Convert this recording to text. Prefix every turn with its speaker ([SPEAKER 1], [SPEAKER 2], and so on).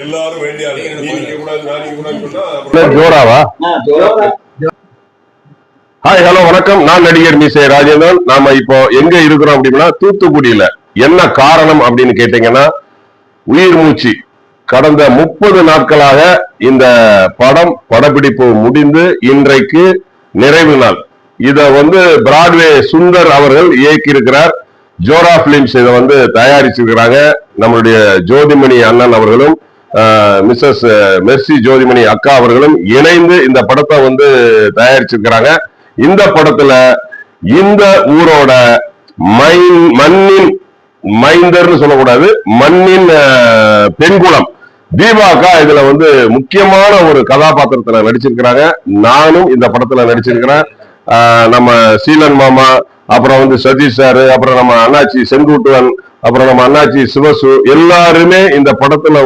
[SPEAKER 1] எல்லாரும் வேண்டியாரு
[SPEAKER 2] ஜோராவா? Hi, hello, வணக்கம். நான் நடிகர் மீசை ராஜேந்திரன். நாம இப்போ எங்க இருக்கிறோம் அப்படின்னா தூத்துக்குடியில. என்ன காரணம் அப்படின்னு கேட்டீங்கன்னா, உயிர் மூச்சு கடந்த 30 நாட்களாக இந்த படப்பிடிப்பு முடிந்து இன்றைக்கு நிறைவு நாள். இத பிராட்வே சுந்தர் அவர்கள் இயக்கி இருக்கிறார். ஜோரா பிலிம்ஸ் இதை தயாரிச்சிருக்கிறாங்க. நம்மளுடைய ஜோதிமணி அண்ணன் அவர்களும் மிஸ்ஸஸ் மெர்சி ஜோதிமணி அக்கா அவர்களும் இணைந்து இந்த படத்தை தயாரிச்சிருக்கிறாங்க. இந்த படத்துல இந்த ஊரோட மண்ணின் மைந்தர்னு சொல்லக்கூடாது, மண்ணின் பெண்குளம் தீபாக்கா இதுல முக்கியமான ஒரு கதாபாத்திரத்துல நடிச்சிருக்கிறாங்க. நானும் இந்த படத்துல நடிச்சிருக்கிறேன். நம்ம சீலன் மாமா, அப்புறம் சதீஷ் சாரு, அப்புறம் நம்ம அண்ணாச்சி செங்குட்டுவன், அப்புறம் நம்ம அண்ணாச்சி சிவசு எல்லாருமே இந்த படத்துல